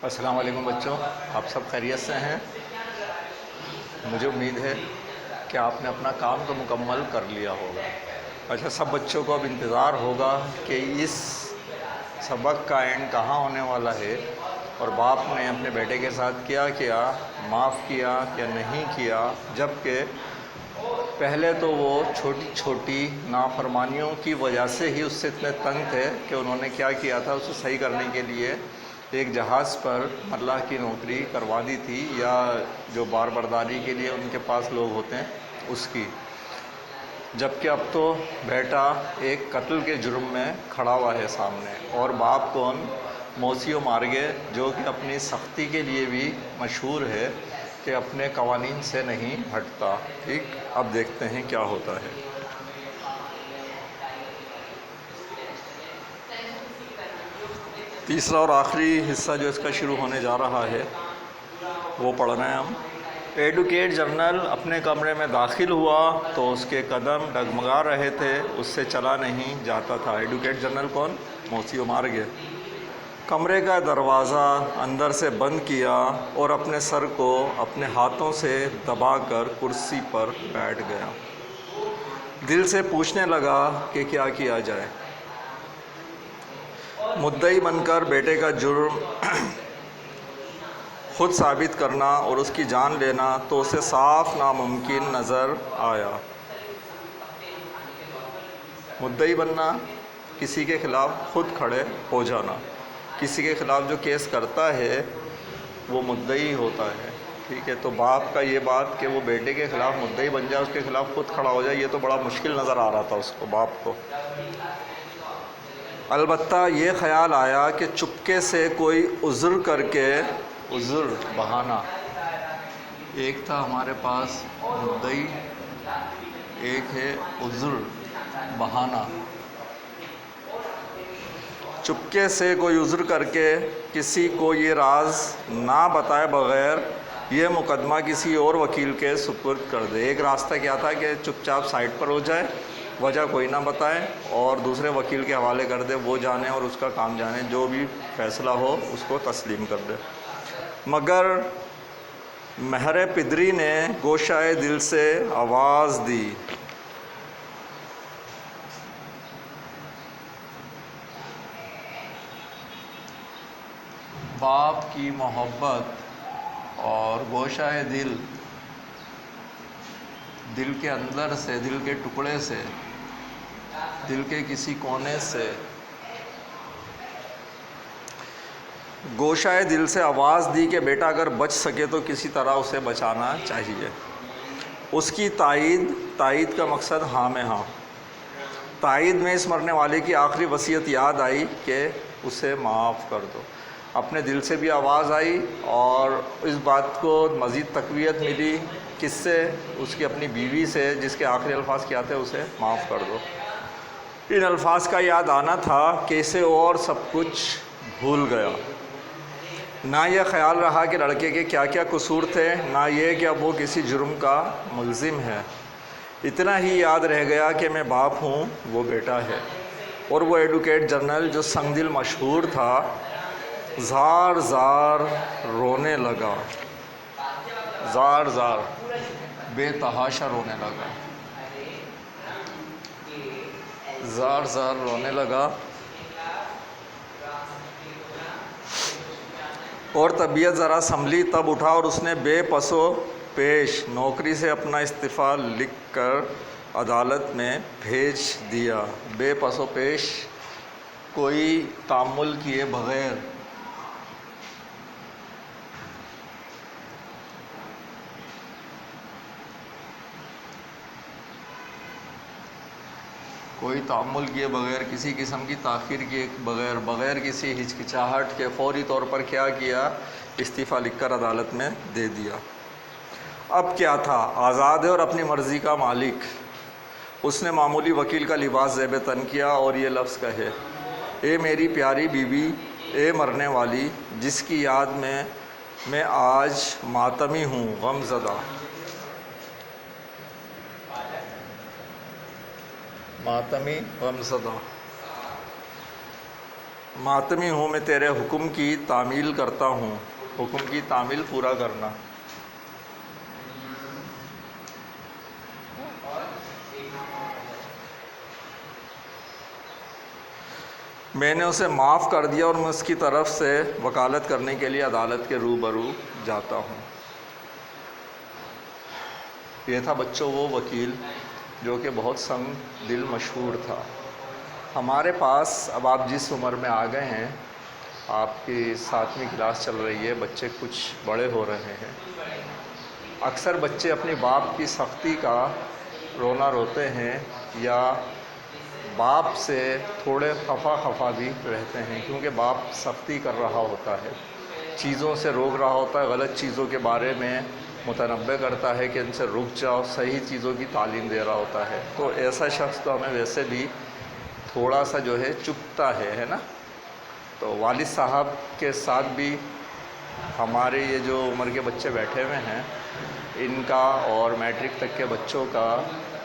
अस्सलाम वालेकुम बच्चों, आप सब खैरियत से हैं। मुझे उम्मीद है कि आपने अपना काम तो मुकम्मल कर लिया होगा। अच्छा, सब बच्चों को अब इंतज़ार होगा कि इस सबक का एंड कहाँ होने वाला है और बाप ने अपने बेटे के साथ क्या किया, माफ़ किया या नहीं किया। जबकि पहले तो वो छोटी छोटी नाफरमानियों की वजह से ही उससे इतने तंग थे कि उन्होंने क्या किया था, उसे सही करने के लिए एक जहाज़ पर मल्लाह की नौकरी करवा दी थी, या जो बार बर्दारी के लिए उनके पास लोग होते हैं उसकी। जबकि अब तो बेटा एक कत्ल के जुर्म में खड़ा हुआ है सामने, और बाप कौन, मौसी मार्गे, जो कि अपनी सख्ती के लिए भी मशहूर है कि अपने कवानीन से नहीं हटता। ठीक, अब देखते हैं क्या होता है। तीसरा और आखिरी हिस्सा जो इसका शुरू होने जा रहा है वो पढ़ रहे हैं हम। एडवोकेट जनरल अपने कमरे में दाखिल हुआ तो उसके कदम डगमगा रहे थे, उससे चला नहीं जाता था। एडवोकेट जनरल कौन, मौसी मार्गे। कमरे का दरवाज़ा अंदर से बंद किया और अपने सर को अपने हाथों से दबाकर कुर्सी पर बैठ गया। दिल से पूछने लगा कि क्या किया जाए। मुद्दई बनकर बेटे का जुर्म खुद साबित करना और उसकी जान लेना तो उसे साफ नामुमकिन नज़र आया। मुद्दई बनना, किसी के ख़िलाफ़ खुद खड़े हो जाना। किसी के ख़िलाफ़ जो केस करता है वो मुद्दई होता है। ठीक है, तो बाप का ये बात कि वो बेटे के ख़िलाफ़ मुद्दई बन जाए, उसके ख़िलाफ़ खुद खड़ा हो जाए, ये तो बड़ा मुश्किल नज़र आ रहा था उसको, बाप को। अलबत्ता ये ख़्याल आया कि चुपके से कोई उज़्र करके, उज़्र बहाना, एक था हमारे पास मुद्दई, एक है उज़्र बहाना। चुपके से कोई उज़्र करके किसी को ये राज ना बताए बग़ैर ये मुकदमा किसी और वकील के सुपुर्द कर दे। एक रास्ता क्या था कि चुपचाप साइड पर हो जाए, वजह कोई ना बताए और दूसरे वकील के हवाले कर दे, वो जाने और उसका काम जाने, जो भी फ़ैसला हो उसको तस्लीम कर दे। मगर महरे पिदरी ने गोशाए दिल से आवाज़ दी। बाप की मोहब्बत और गोशाए दिल, दिल के अंदर से, दिल के टुकड़े से, दिल के किसी कोने से, गोशाए दिल से आवाज़ दी कि बेटा अगर बच सके तो किसी तरह उसे बचाना चाहिए। उसकी तायीद का मकसद हाँ में हाँ। तायीद में इस मरने वाले की आखिरी वसीयत याद आई कि उसे माफ़ कर दो। अपने दिल से भी आवाज़ आई और इस बात को मज़ीद तक़वियत मिली किससे, उसकी अपनी बीवी से, जिसके आखिरी अल्फाज क्या थे, उसे माफ़ कर दो। इन अल्फाज का याद आना था कि इसे और सब कुछ भूल गया। ना यह ख़्याल रहा कि लड़के के क्या क्या कसूर थे, ना ये कि अब वो किसी जुर्म का मुल्ज़िम है। इतना ही याद रह गया कि मैं बाप हूँ, वो बेटा है। और वो एडवोकेट जनरल जो संगदिल मशहूर था, ज़ार ज़ार रोने लगा, ज़ार ज़ार बेतहाशा रोने लगा, ज़ार ज़ार रोने लगा। और तबीयत ज़रा संभली तब उठा और उसने बेपसो पेश नौकरी से अपना इस्तीफ़ा लिख कर अदालत में भेज दिया। बेपसो पेश, कोई तामुल किए बग़ैर, कोई तामुल किए बग़ैर, किसी किस्म की ताख़ीर किए बग़ैर, बग़ैर किसी हिचकिचाहट के फ़ौरी तौर पर क्या किया, इस्तीफ़ा लिखकर अदालत में दे दिया। अब क्या था, आज़ाद है और अपनी मर्ज़ी का मालिक। उसने मामूली वकील का लिबास ज़ेब तन किया और ये लफ्ज़ कहे, ए मेरी प्यारी बीवी, ए मरने वाली, जिसकी याद में मैं आज मातमी हूँ, गमज़दा, मातमी गमज़दा। मातमी हूँ मैं तेरे हुक्म की तामील करता हूँ। हुक्म की तामील पूरा करना। मैंने उसे माफ़ कर दिया और मैं उसकी तरफ से वकालत करने के लिए अदालत के रूबरू जाता हूँ। ये था बच्चों वो वकील जो कि बहुत संग दिल मशहूर था। हमारे पास अब आप जिस उम्र में आ गए हैं, आपकी 7वीं क्लास चल रही है, बच्चे कुछ बड़े हो रहे हैं। अक्सर बच्चे अपने बाप की सख्ती का रोना रोते हैं या बाप से थोड़े खफा भी रहते हैं, क्योंकि बाप सख्ती कर रहा होता है, चीज़ों से रोक रहा होता है, गलत चीज़ों के बारे में मुतनब्बे करता है कि इनसे रुक जाओ, सही चीज़ों की तालीम दे रहा होता है। तो ऐसा शख्स तो हमें वैसे भी थोड़ा सा जो है चुभता है ना। तो वालिद साहब के साथ भी हमारे ये जो उम्र के बच्चे बैठे हुए हैं, इनका और मैट्रिक तक के बच्चों का,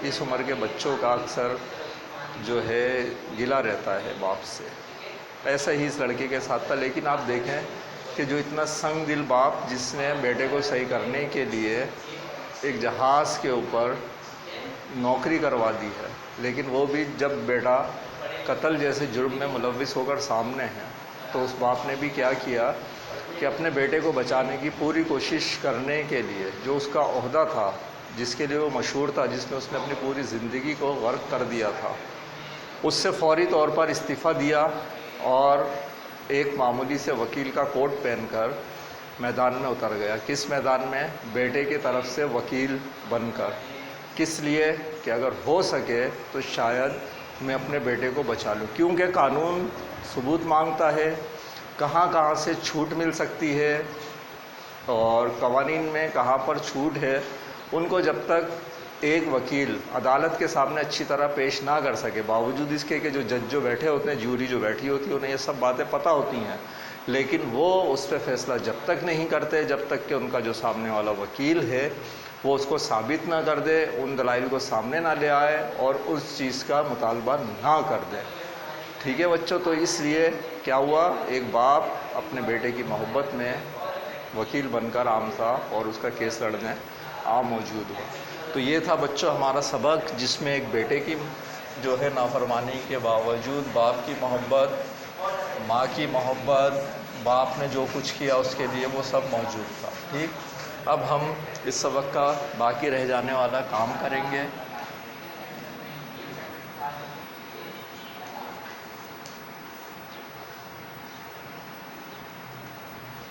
इस उम्र के बच्चों का अक्सर जो है गिला रहता है बाप से। ऐसा ही इस लड़के के साथ था। लेकिन आप देखें कि जो इतना संग दिल बाप, जिसने बेटे को सही करने के लिए एक जहाज़ के ऊपर नौकरी करवा दी है, लेकिन वो भी जब बेटा कत्ल जैसे जुर्म में मुलव्विस होकर सामने है, तो उस बाप ने भी क्या किया कि अपने बेटे को बचाने की पूरी कोशिश करने के लिए जो उसका ओहदा था, जिसके लिए वो मशहूर था, जिसमें उसने अपनी पूरी ज़िंदगी को गर्क कर दिया था, उससे फौरी तौर पर इस्तीफ़ा दिया और एक मामूली से वकील का कोट पहनकर मैदान में उतर गया। किस मैदान में? बेटे की तरफ से वकील बनकर। किस लिए? कि अगर हो सके तो शायद मैं अपने बेटे को बचा लूँ, क्योंकि कानून सबूत मांगता है, कहाँ कहाँ से छूट मिल सकती है और कवानीन में कहाँ पर छूट है, उनको जब तक एक वकील अदालत के सामने अच्छी तरह पेश ना कर सके, बावजूद इसके कि जो जज जो बैठे होते हैं, जूरी जो बैठी होती है, उन्हें ये सब बातें पता होती हैं, लेकिन वो उस पर फैसला जब तक नहीं करते जब तक कि उनका जो सामने वाला वकील है वो उसको साबित ना कर दे, उन दलाइल को सामने ना ले आए और उस चीज़ का मुतालबा ना कर दे। ठीक है बच्चों, तो इसलिए क्या हुआ, एक बाप अपने बेटे की मोहब्बत में वकील बनकर आम था और उसका केस लड़ने मौजूद हुआ। तो ये था बच्चों हमारा सबक, जिसमें एक बेटे की जो है नाफरमानी के बावजूद बाप की मोहब्बत, माँ की मोहब्बत, बाप ने जो कुछ किया उसके लिए वो सब मौजूद था। ठीक, अब हम इस सबक का बाकी रह जाने वाला काम करेंगे।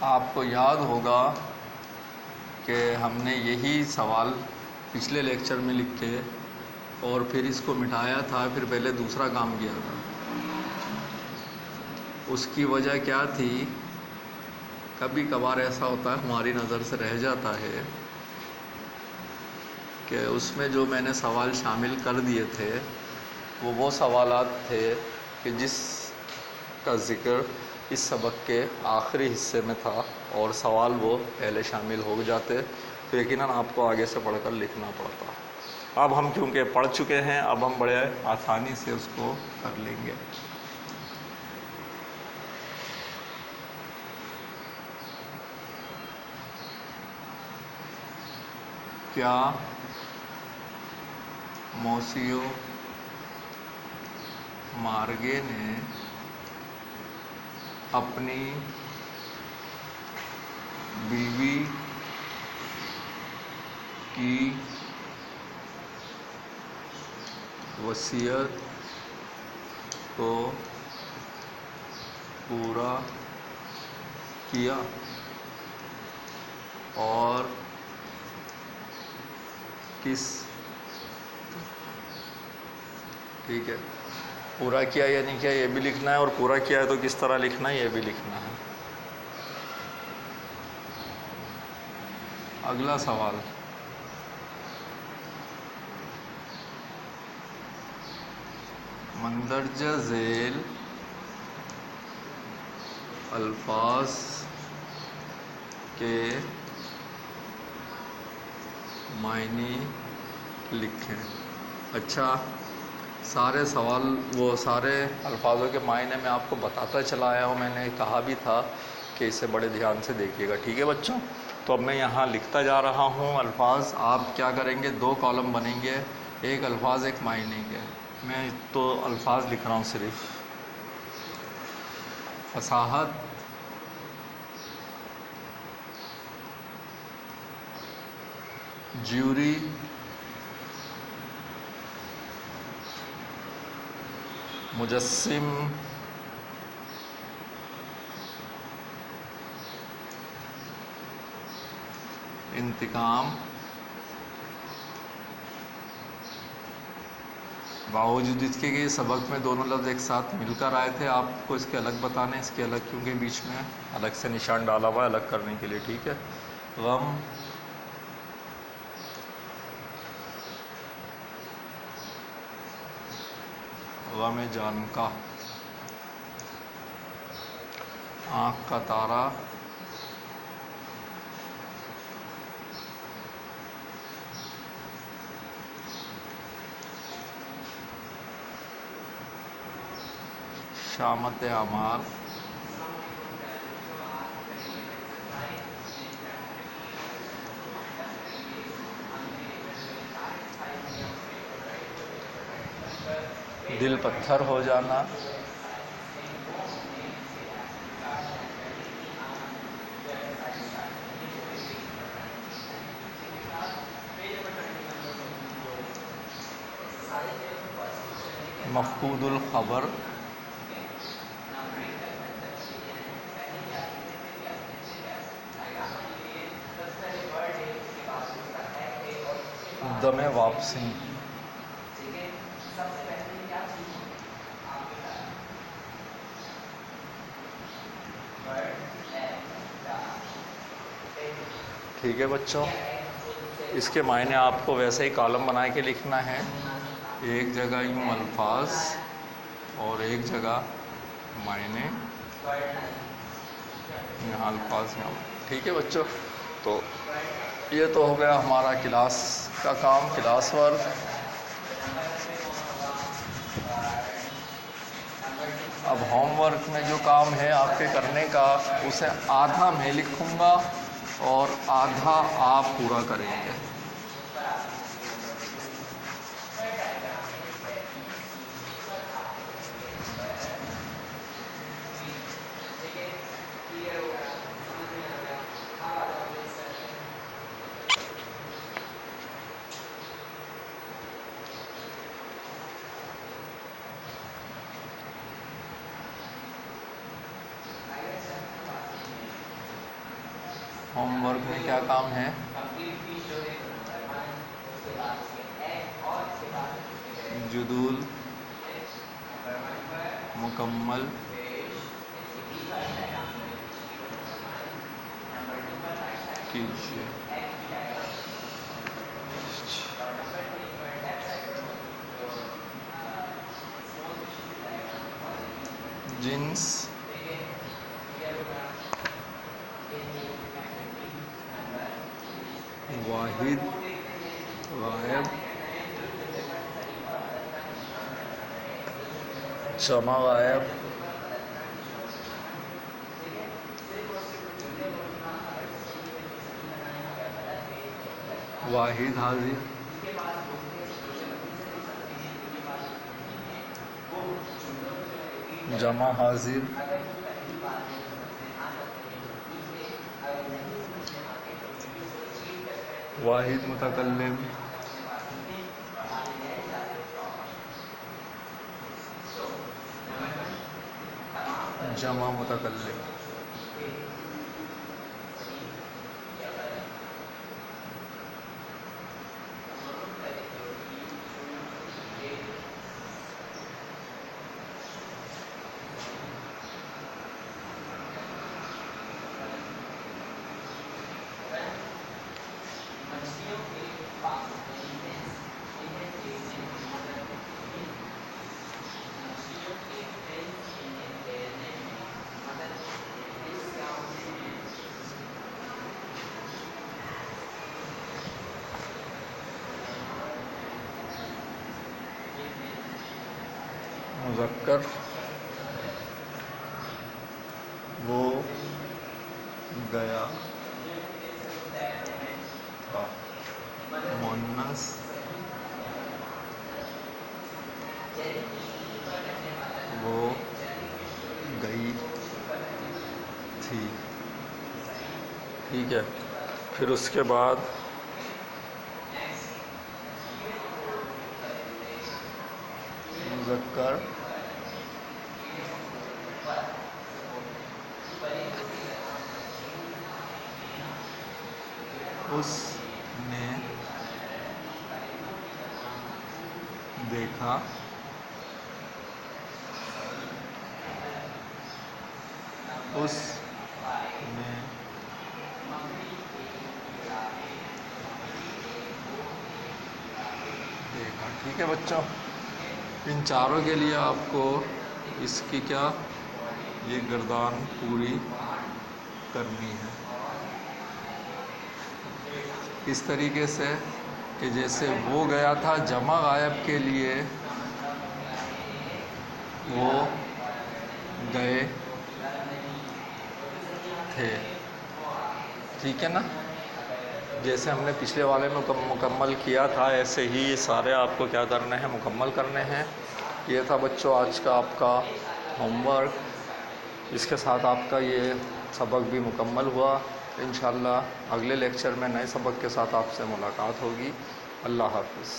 आपको याद होगा कि हमने यही सवाल पिछले लेक्चर में लिखे और फिर इसको मिटाया था, फिर पहले दूसरा काम किया था। उसकी वजह क्या थी, कभी कभार ऐसा होता है हमारी नज़र से रह जाता है कि उसमें जो मैंने सवाल शामिल कर दिए थे वो सवालात थे कि जिस का ज़िक्र इस सबक के आखिरी हिस्से में था और सवाल वो पहले शामिल हो जाते, तो यकीनन आपको आगे से पढ़कर लिखना पड़ता। अब हम क्योंकि पढ़ चुके हैं, अब हम बड़े आसानी से उसको कर लेंगे। क्या मोसियो मार्गे ने अपनी बीवी की वसीयत को पूरा किया और किस, ठीक है, पूरा किया या नहीं किया ये भी लिखना है और पूरा किया है तो किस तरह लिखना है ये भी लिखना है। अगला सवाल, मंदरजा झेल अल्फाज के मायने लिखें। अच्छा, सारे सवाल, वो सारे अल्फाजों के मायने में आपको बताता चला आया हूँ। मैंने कहा भी था कि इसे बड़े ध्यान से देखिएगा। ठीक है बच्चों, तो अब मैं यहाँ लिखता जा रहा हूँ अल्फाज। आप क्या करेंगे, 2 कॉलम बनेंगे, एक अल्फाज एक मायने के। मैं तो अल्फाज लिख रहा हूँ सिर्फ। फसाहत, ज्यूरी, मुजस्सिम, इंतकाम। बावजूद इसके कि सबक में दोनों लफ्ज़ एक साथ मिलकर आए थे, आपको इसके अलग बताने, इसके अलग क्योंकि बीच में अलग से निशान डाला हुआ है अलग करने के लिए। ठीक है, गम, गम जान का, आँख का तारा, शामत अमार, दिल पत्थर हो जाना, मफकूदुल खबर, दमे वापसी, ठीक है बच्चों, इसके मायने आपको वैसे ही कॉलम बना के लिखना है। एक जगह यूँ अल्फाज और एक जगह मायने, यहाँ अल्फाज यहाँ। ठीक है बच्चों, तो ये तो हो गया हमारा क्लास का काम, क्लास वर्क। अब होमवर्क में जो काम है आपके करने का, उसे आधा मैं लिखूँगा और आधा आप पूरा करेंगे। होमवर्क में क्या काम है, जुदूल मुकम्मल कीजिए। जिन्स, वाहिद, गायब, जमा गायब, वाहिद हाजिर, जमा हाजिर, वाहिद मुतकल्लिम, जमा मुतकल्लिम। मुज़क्कर वो गया था। मुअन्नस वो गई थी। ठीक है, फिर उसके बाद मुज़क्कर उसने देखा उसने देखा। ठीक है बच्चों, इन चारों के लिए आपको इसकी क्या ये गर्दान पूरी करनी है इस तरीके से कि जैसे वो गया था जमा गायब के लिए वो गए थे। ठीक है ना, जैसे हमने पिछले वाले में मुकम्मल किया था ऐसे ही ये सारे आपको क्या करने हैं, मुकम्मल करने हैं। ये था बच्चों आज का आपका होमवर्क। इसके साथ आपका ये सबक भी मुकम्मल हुआ। इंशाअल्लाह अगले लेक्चर में नए सबक के साथ आपसे मुलाकात होगी। अल्लाह हाफ़िज़।